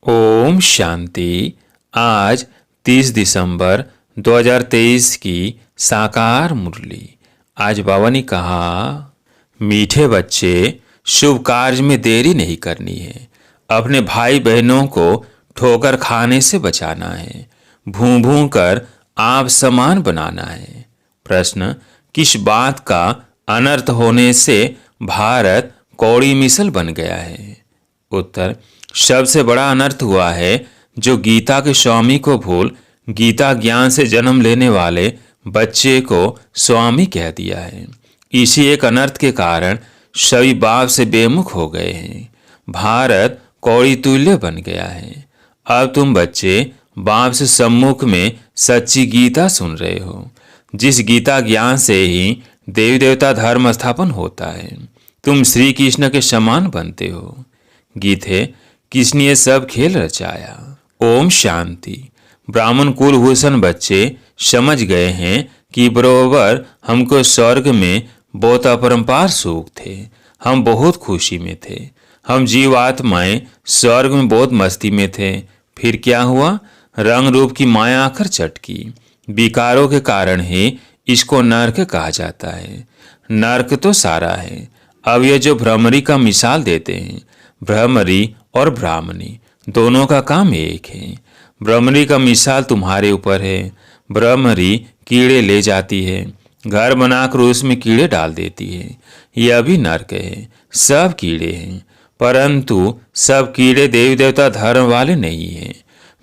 ओम शांति। आज 30 दिसंबर 2023 की साकार मुरली। आज बाबा ने कहा, मीठे बच्चे, शुभ कार्य में देरी नहीं करनी है। अपने भाई बहनों को ठोकर खाने से बचाना है। भूं भूं कर आप समान बनाना है। प्रश्न, किस बात का अनर्थ होने से भारत कौड़ी मिसल बन गया है? उत्तर, सबसे बड़ा अनर्थ हुआ है जो गीता के स्वामी को भूल गीता ज्ञान से जन्म लेने वाले बच्चे को स्वामी कह दिया है। इसी एक अनर्थ के कारण सभी बाप से बेमुख हो गए हैं। भारत कौड़ी तुल्य बन गया है। अब तुम बच्चे बाप से सम्मुख में सच्ची गीता सुन रहे हो, जिस गीता ज्ञान से ही देवी देवता धर्म स्थापन होता है। तुम श्री कृष्ण के समान बनते हो। गीत है, किसने ये सब खेल रचाया। ओम शांति। ब्राह्मण कुलभूषण बच्चे समझ गए हैं कि बरोबर हमको स्वर्ग में बहुत अपरंपार सुख थे। हम बहुत खुशी में थे। हम जीवात्माएं स्वर्ग में बहुत मस्ती में थे। फिर क्या हुआ? रंग रूप की माया आकर चटकी। विकारों के कारण ही इसको नरक कहा जाता है। नरक तो सारा है। अब ये जो भ्रमरी का मिसाल देते हैं, भ्रमरी और ब्राह्मणी दोनों का काम एक है। भ्रमरी का मिसाल तुम्हारे ऊपर है। भ्रमरी कीड़े ले जाती है, घर बनाकर उसमें कीड़े डाल देती है। यह भी नरक है। सब कीड़े हैं, परंतु सब कीड़े देवी देवता धर्म वाले नहीं हैं।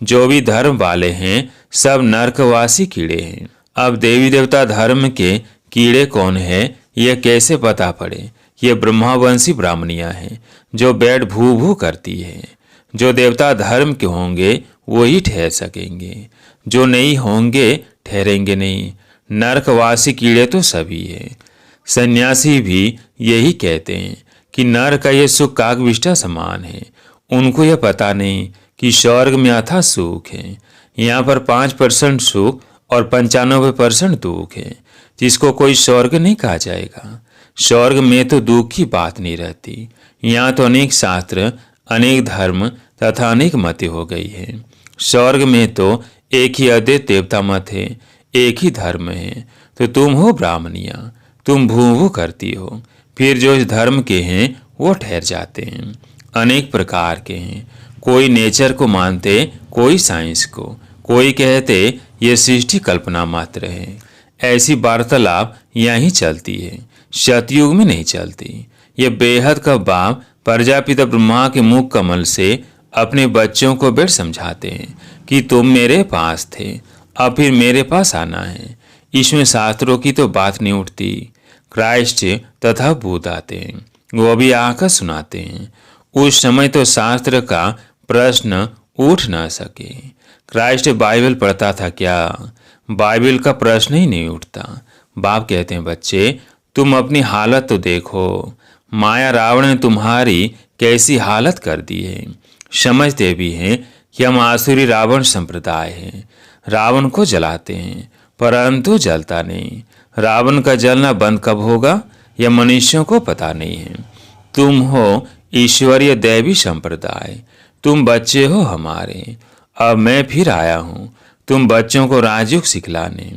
जो भी धर्म वाले हैं सब नरकवासी कीड़े हैं। अब देवी देवता धर्म के कीड़े कौन है यह कैसे पता पड़े? ये ब्रह्मावंशी ब्राह्मणियां हैं जो बैठ भू भू करती है। जो देवता धर्म के होंगे वही ठहर सकेंगे, जो नहीं होंगे ठहरेंगे नहीं। नरकवासी कीड़े तो सभी हैं। सन्यासी भी यही कहते हैं कि नर का ये सुख कागविष्ठा समान है। उनको यह पता नहीं कि स्वर्ग में अथाह सुख है। यहाँ पर 5% सुख और 95% दुख है, जिसको कोई स्वर्ग नहीं कहा जाएगा। स्वर्ग में तो दुख की बात नहीं रहती। यहाँ तो अनेक शास्त्र, अनेक धर्म तथा अनेक मतें हो गई है। स्वर्ग में तो एक ही अद्वैत देवता मत है, एक ही धर्म है। तो तुम हो ब्राह्मणियाँ, तुम भू भू करती हो। फिर जो इस धर्म के हैं वो ठहर जाते हैं। अनेक प्रकार के हैं। कोई नेचर को मानते, कोई साइंस को, कोई कहते ये सृष्टि कल्पना मात्र है। ऐसी वार्तालाप यहीं चलती है, सतयुग में नहीं चलती। ये बेहद का बाप प्रजापिता ब्रह्मा के मुख कमल से अपने बच्चों को बैठ समझाते हैं कि तुम मेरे पास थे, अब फिर मेरे पास आना है। इसमें शास्त्रों की तो बात नहीं उठती। क्राइस्ट तथा बुद्ध आते हैं, वो भी आकर सुनाते हैं। उस समय तो शास्त्र का प्रश्न उठ न सके। क्राइस्ट बाइबल पढ़ता था क्या? बाइबल का प्रश्न ही नहीं उठता। बाप कहते हैं, बच्चे तुम अपनी हालत तो देखो। माया रावण ने तुम्हारी कैसी हालत कर दी है। समझते भी हैं कि हम आसुरी रावण संप्रदाय हैं। रावण को जलाते हैं परंतु जलता नहीं। रावण का जलना बंद कब होगा यह मनुष्यों को पता नहीं है। तुम हो ईश्वरीय दैवी संप्रदाय, तुम बच्चे हो हमारे। अब मैं फिर आया हूँ तुम बच्चों को राजयोग सिखलाने।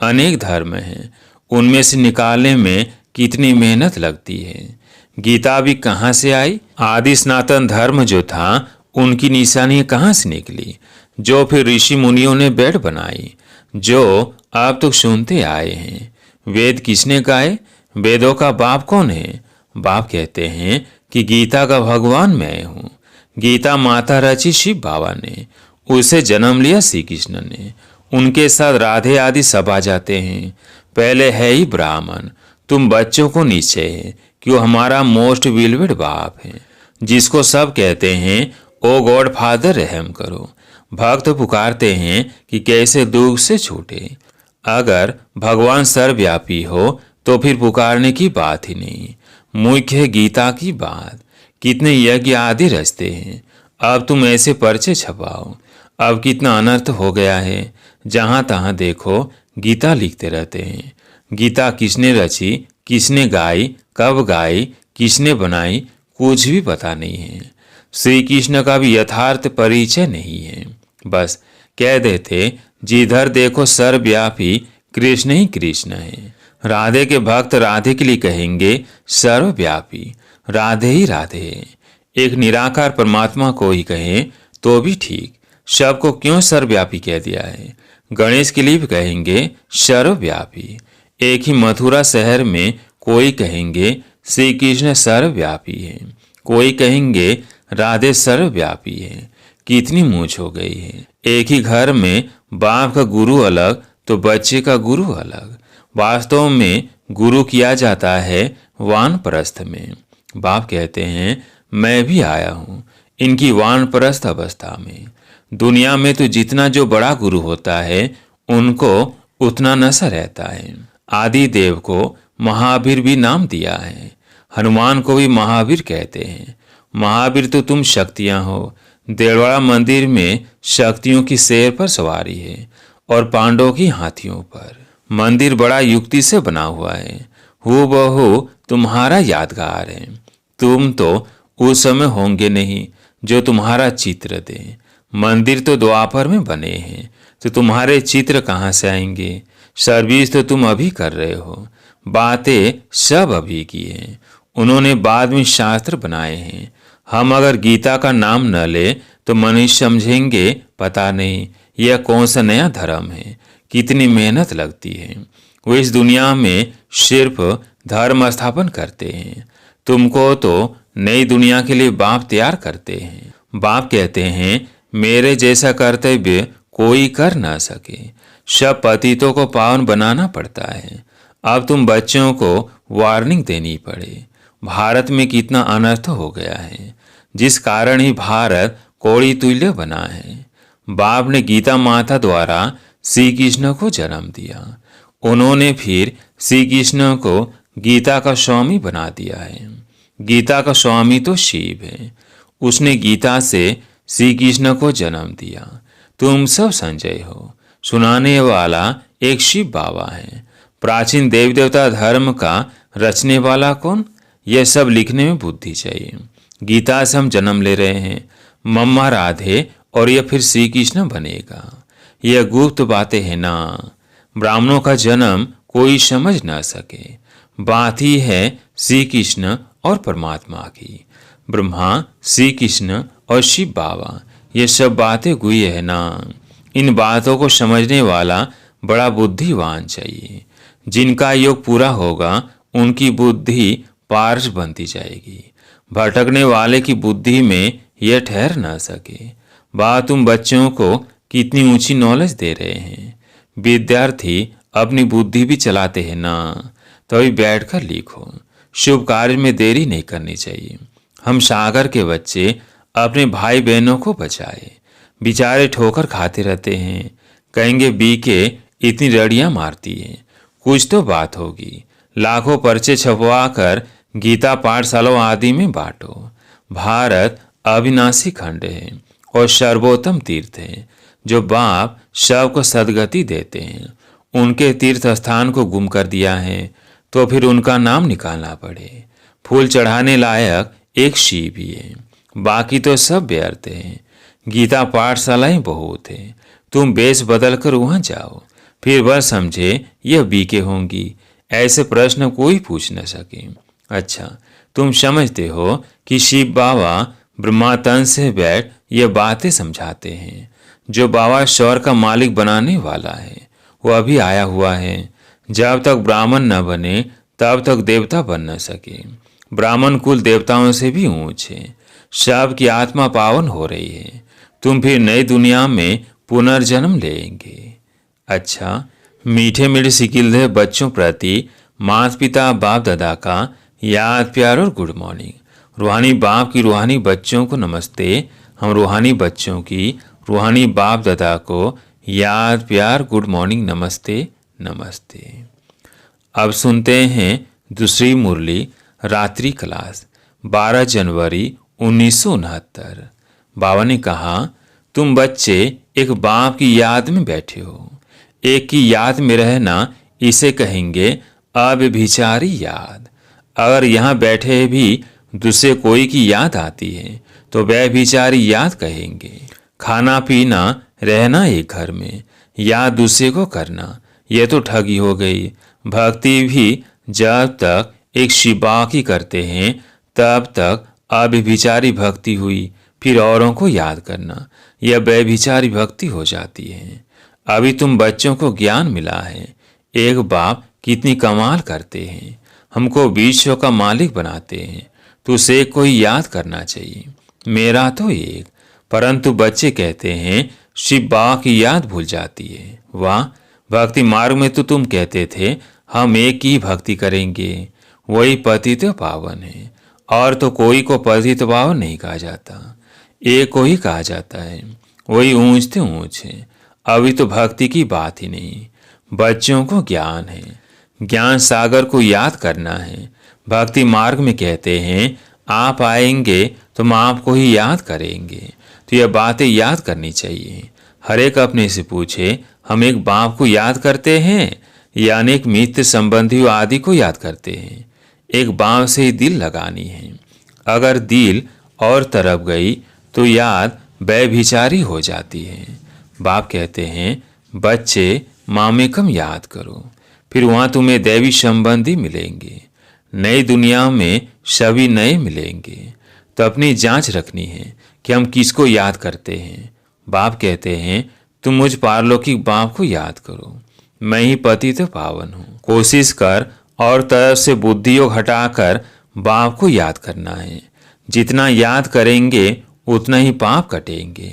अनेक धर्म हैं, उनमें से निकालने में कितनी मेहनत लगती है। गीता भी कहाँ से आई? आदि सनातन धर्म जो था उनकी निशानी कहाँ से निकली, जो फिर ऋषि मुनियों ने बैठ बनाई, जो आप तो सुनते आए हैं। वेद किसने गाए? वेदों का बाप कौन है? बाप कहते हैं कि गीता का भगवान मैं हूँ। गीता माता रची शिव बाबा ने, उसे जन्म लिया श्री कृष्ण ने। उनके साथ राधे आदि सब आ जाते हैं। पहले है ही ब्राह्मण। तुम बच्चों को निश्चय है कि वो हमारा मोस्ट बिलवेड बाप है, जिसको सब कहते हैं ओ गॉड फादर रहम करो। भक्त पुकारते हैं कि कैसे दुख से छूटे। अगर भगवान सर्वव्यापी हो तो फिर पुकारने की बात ही नहीं। मुख्य है गीता की बात। कितने यज्ञ आदि रचते हैं, अब तुम ऐसे पर्चे छपाओ। अब कितना अनर्थ हो गया है। जहाँ तहाँ देखो गीता लिखते रहते हैं। गीता किसने रची, किसने गाई, कब गाई, किसने बनाई, कुछ भी पता नहीं है। श्री कृष्ण का भी यथार्थ परिचय नहीं है। बस कह देते जिधर देखो सर्वव्यापी कृष्ण ही कृष्ण है। राधे के भक्त राधे के लिए कहेंगे सर्वव्यापी, राधे ही राधे है। एक निराकार परमात्मा को ही कहें तो भी ठीक, सबको क्यों सर्वव्यापी कह दिया है। गणेश के लिए भी कहेंगे सर्वव्यापी। एक ही मथुरा शहर में कोई कहेंगे श्री कृष्ण सर्वव्यापी है, कोई कहेंगे राधे सर्वव्यापी है। कितनी मूंछ हो गई है। एक ही घर में बाप का गुरु अलग तो बच्चे का गुरु अलग। वास्तव में गुरु किया जाता है वानप्रस्थ में। बाप कहते हैं मैं भी आया हूँ इनकी वानप्रस्थ अवस्था में। दुनिया में तो जितना जो बड़ा गुरु होता है उनको उतना नशा रहता है। आदि देव को महावीर भी नाम दिया है, हनुमान को भी महावीर कहते हैं। महावीर तो तुम शक्तियां हो। देवड़ा मंदिर में शक्तियों की शेर पर सवारी है और पांडवों की हाथियों पर। मंदिर बड़ा युक्ति से बना हुआ है, हूबहू तुम्हारा यादगार है। तुम तो उस समय होंगे नहीं जो तुम्हारा चित्र दे। मंदिर तो द्वापर में बने हैं तो तुम्हारे चित्र कहाँ से आएंगे। सर्विस तो तुम अभी कर रहे हो, बातें सब अभी की हैं। उन्होंने बाद में शास्त्र बनाए हैं। हम अगर गीता का नाम न ले तो मनुष्य समझेंगे पता नहीं यह कौन सा नया धर्म है, कितनी मेहनत लगती है। वो इस दुनिया में सिर्फ धर्म स्थापन करते हैं। तुमको तो नई दुनिया के लिए बाप तैयार करते हैं। बाप कहते हैं मेरे जैसा कर्तव्य कोई कर ना सके, सब पतितों को पावन बनाना पड़ता है। अब तुम बच्चों को वार्निंग देनी पड़े। भारत में कितना अनर्थ हो गया है, जिस कारण ही भारत कौड़ी तुल्य बना है। बाप ने गीता माता द्वारा श्री कृष्ण को जन्म दिया। उन्होंने फिर श्री कृष्ण को गीता का स्वामी बना दिया है। गीता का स्वामी तो शिव है, उसने गीता से श्री कृष्ण को जन्म दिया। तुम सब संजय हो। सुनाने वाला एक शिव बाबा है। प्राचीन देवी देवता धर्म का रचने वाला कौन, यह सब लिखने में बुद्धि चाहिए। गीता से हम जन्म ले रहे हैं, मम्मा राधे और यह फिर श्री कृष्ण बनेगा। यह गुप्त बातें हैं ना, ब्राह्मणों का जन्म कोई समझ ना सके। बात ही है श्री कृष्ण और परमात्मा की। ब्रह्मा, श्री कृष्ण और शिव बाबा, ये सब बातें गुह्य है ना। इन बातों को समझने वाला बड़ा बुद्धिवान चाहिए। जिनका योग पूरा होगा उनकी बुद्धि पारस बनती जाएगी। भटकने वाले की बुद्धि में यह ठहर ना सके। बात तुम बच्चों को कितनी ऊंची नॉलेज दे रहे हैं। विद्यार्थी अपनी बुद्धि भी चलाते हैं ना, तभी बैठकर लिखो। शुभ कार्य में देरी नहीं करनी चाहिए। हम सागर के बच्चे अपने भाई बहनों को बचाए, बेचारे ठोकर खाते रहते हैं। कहेंगे बीके इतनी रड़ियां मारती है, कुछ तो बात होगी। लाखों पर्चे छपवा कर गीता पाठशालाओं आदि में बांटो। भारत अविनाशी खंड है और सर्वोत्तम तीर्थ है, जो बाप सबको सदगति देते हैं। उनके तीर्थ स्थान को गुम कर दिया है तो फिर उनका नाम निकालना पड़े। फूल चढ़ाने लायक एक शिव ही है, बाकी तो सब व्यर्थ है। गीता पाठशालाएं बहुत है, तुम बेस बदल कर वहां जाओ, फिर वह समझे यह बीके होंगी। ऐसे प्रश्न कोई पूछ न सके। अच्छा, तुम समझते हो कि शिव बाबा ब्रह्मातन से बैठ ये बातें समझाते हैं। जो बाबा स्वर का मालिक बनाने वाला है वो अभी आया हुआ है। जब तक ब्राह्मण न बने तब तक देवता बन न सके। ब्राह्मण कुल देवताओं से भी ऊंच है। सब की आत्मा पावन हो रही है। तुम फिर नई दुनिया में पुनर्जन्म लेंगे। अच्छा, मीठे मीठे सिकिलधे बच्चों प्रति माता पिता बाप दादा का याद प्यार और गुड मॉर्निंग। रूहानी बाप की रूहानी बच्चों को नमस्ते। हम रूहानी बच्चों की रूहानी बाप दादा को याद प्यार गुड मॉर्निंग नमस्ते नमस्ते। अब सुनते हैं दूसरी मुरली रात्रि क्लास 12 जनवरी 1969। बाबा ने कहा, तुम बच्चे एक बाप की याद में बैठे हो। एक की याद में रहना इसे कहेंगे अव्यभिचारी याद। अगर यहाँ बैठे भी दूसरे कोई की याद आती है तो व्यभिचारी याद कहेंगे। खाना पीना, रहना एक घर में, याद दूसरे को करना, यह तो ठगी हो गई। भक्ति भी जब तक एक शिवा की करते हैं तब तक अव्यभिचारी भक्ति हुई। फिर औरों को याद करना, यह व्यभिचारी भक्ति हो जाती है। अभी तुम बच्चों को ज्ञान मिला है। एक बाप कितनी कमाल करते हैं, हमको विश्व का मालिक बनाते हैं। तो उसे कोई याद करना चाहिए, मेरा तो एक। परंतु बच्चे कहते हैं शिव बाबा की याद भूल जाती है। वाह, भक्ति मार्ग में तो तुम कहते थे हम एक ही भक्ति करेंगे, वही पतित पावन है। और तो कोई को पतित पावन नहीं कहा जाता, एक को ही कहा जाता है, वही ऊंचते ऊंच है। अभी तो भक्ति की बात ही नहीं, बच्चों को ज्ञान है, ज्ञान सागर को याद करना है। भक्ति मार्ग में कहते हैं आप आएंगे तो हम आपको ही याद करेंगे। तो यह बातें याद करनी चाहिए। हर एक अपने से पूछे, हम एक बाप को याद करते हैं या अनेक मित्र संबंधियों आदि को याद करते हैं? एक बाप से ही दिल लगानी है। अगर दिल और तरफ गई तो याद व्यभिचारी हो जाती है। बाप कहते हैं बच्चे मामेकम याद करो, फिर वहां तुम्हें दैवी संबंधी मिलेंगे। नई दुनिया में सभी नए मिलेंगे। तो अपनी जांच रखनी है कि हम किसको याद करते हैं। बाप कहते हैं तुम मुझ पारलौकिक बाप को याद करो, मैं ही पतित पावन हूँ। कोशिश कर और तरफ से बुद्धि योग हटाकर बाप को याद करना है। जितना याद करेंगे उतना ही पाप कटेंगे।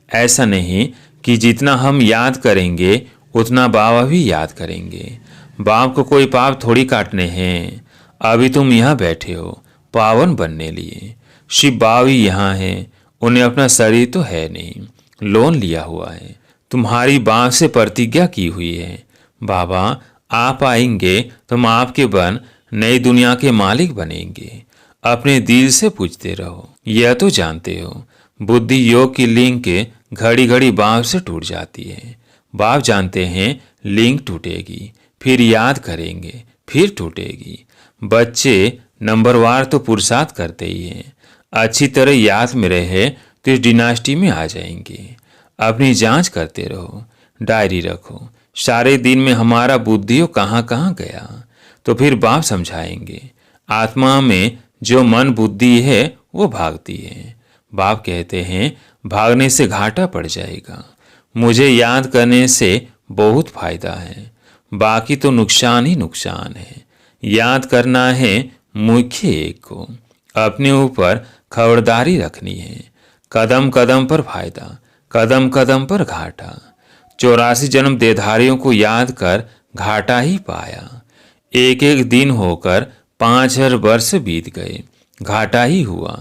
ऐसा नहीं कि जितना हम याद करेंगे उतना बाबा भी याद करेंगे। बाप को कोई पाप थोड़ी काटने हैं। अभी तुम यहाँ बैठे हो पावन बनने लिए। शिव बाबा ही यहाँ है, उन्हें अपना शरीर तो है नहीं, लोन लिया हुआ है। तुम्हारी बाप से प्रतिज्ञा की हुई है, बाबा आप आएंगे तो हम आपके बन नई दुनिया के मालिक बनेंगे। अपने दिल से पूछते रहो। यह तो जानते हो बुद्धि योग की लिंक घड़ी घड़ी बाप से टूट जाती है। बाप जानते हैं लिंक टूटेगी, फिर याद करेंगे, फिर टूटेगी। बच्चे नंबरवार तो पुरुषार्थ करते ही हैं। अच्छी तरह याद में रहे तो इस डिनास्टी में आ जाएंगे। अपनी जांच करते रहो, डायरी रखो, सारे दिन में हमारा बुद्धियों कहाँ कहाँ गया। तो फिर बाप समझाएंगे। आत्मा में जो मन बुद्धि है वो भागती है। बाप कहते हैं भागने से घाटा पड़ जाएगा, मुझे याद करने से बहुत फायदा है, बाकी तो नुकसान ही नुकसान है। याद करना है मुख्य एक को, अपने ऊपर खबरदारी रखनी है। कदम कदम पर फायदा, कदम कदम पर घाटा। 84 जन्म देधारियों को याद कर घाटा ही पाया। एक एक दिन होकर 5000 वर्ष बीत गए, घाटा ही हुआ।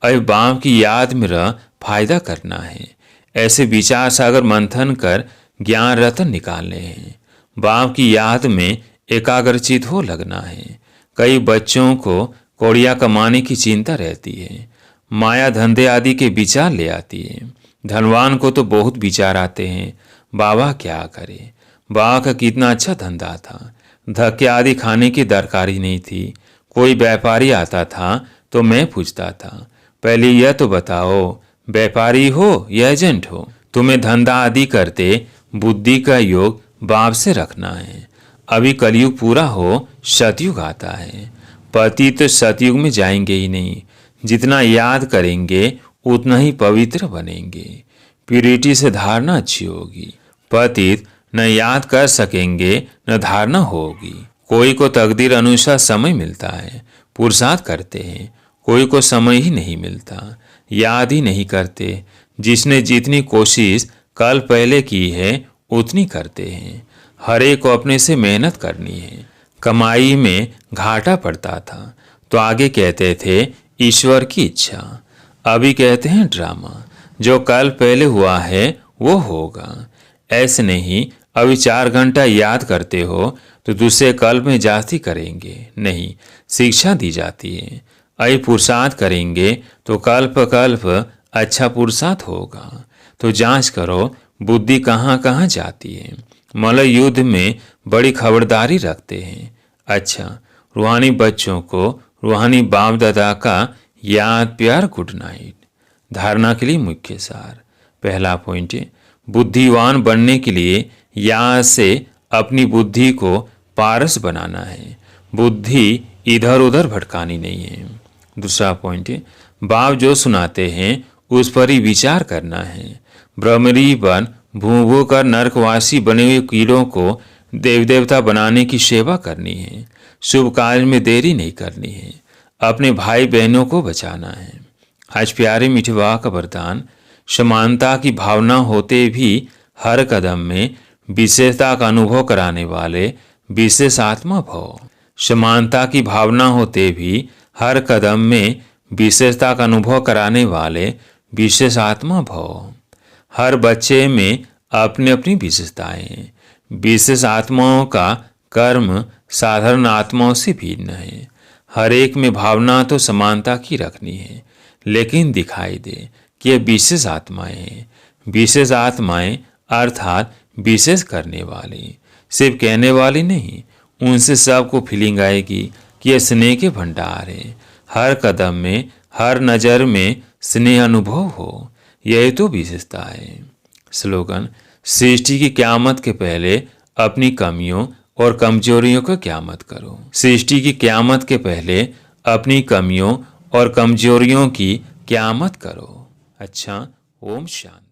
अब बाप की याद में रह फायदा करना है। ऐसे विचार सागर मंथन कर ज्ञान रतन निकालने हैं। बाप की याद में एकाग्रचित हो लगना है। कई बच्चों को कौड़िया कमाने की चिंता रहती है, माया धंधे आदि के विचार ले आती है। धनवान को तो बहुत विचार आते हैं, बाबा क्या करे, बाबा का कितना अच्छा धंधा था, धक्के आदि खाने की दरकारी नहीं थी। कोई व्यापारी आता था तो मैं पूछता था पहले यह तो बताओ व्यापारी हो या एजेंट हो। तुम्हें धंधा आदि करते बुद्धि का योग बाप से रखना है। अभी कलयुग पूरा हो सतयुग आता है। पति तो सतयुग में जाएंगे ही नहीं। जितना याद करेंगे उतना ही पवित्र बनेंगे। प्यूरिटी से धारणा अच्छी होगी। पतित न याद कर सकेंगे न धारणा होगी। कोई को तकदीर अनुसार समय मिलता है, पुरुषार्थ करते हैं। कोई को समय ही नहीं मिलता, याद ही नहीं करते। जिसने जितनी कोशिश कल पहले की है उतनी करते हैं। हर एक को अपने से मेहनत करनी है। कमाई में घाटा पड़ता था तो आगे कहते थे ईश्वर की इच्छा, अभी कहते हैं ड्रामा। जो कल पहले हुआ है वो होगा। ऐसे नहीं अभी 4 घंटा याद करते हो तो दूसरे कल्प में जाति करेंगे नहीं, शिक्षा दी जाती है। अभी पुरुषार्थ करेंगे तो कल्प कल्प अच्छा पुरुषार्थ होगा। तो जांच करो बुद्धि कहाँ कहाँ जाती है। मलय युद्ध में बड़ी खबरदारी रखते हैं। अच्छा, रूहानी बच्चों को रूहानी बाप दादा का याद प्यार गुड नाइट। धारणा के लिए मुख्य सार। पहला पॉइंट है, बुद्धिवान बनने के लिए यहाँ से अपनी बुद्धि को पारस बनाना है, बुद्धि इधर उधर भटकानी नहीं है। दूसरा पॉइंट है, बाप जो सुनाते हैं उस पर ही विचार करना है। ब्रह्मरी बन भू भू कर नरकवासी बने हुए कीड़ों को देव देवता बनाने की सेवा करनी है। शुभ कार्य में देरी नहीं करनी है, अपने भाई बहनों को बचाना है। आज प्यारे मीठे बाबा का वरदान, समानता की भावना होते भी हर कदम में विशेषता का अनुभव कराने वाले विशेष आत्मा भव। समानता की भावना होते भी हर कदम में विशेषता का अनुभव कराने वाले विशेष आत्मा भव। हर बच्चे में अपनी अपनी विशेषताएं हैं। विशेष आत्माओं का कर्म साधारण आत्माओं से भिन्न है। हर एक में भावना तो समानता की रखनी है, लेकिन दिखाई दे कि ये विशेष आत्माएं हैं। विशेष आत्माएं अर्थात विशेष करने वाली, सिर्फ कहने वाली नहीं। उनसे सबको फीलिंग आएगी कि ये स्नेह के भंडार है। हर कदम में, हर नज़र में स्नेह अनुभव हो, यही तो विशेषता है। स्लोगन, सृष्टि की क़यामत के पहले अपनी कमियों और कमजोरियों का क़यामत करो। सृष्टि की क़यामत के पहले अपनी कमियों और कमजोरियों की क़यामत करो। अच्छा, ओम शांति।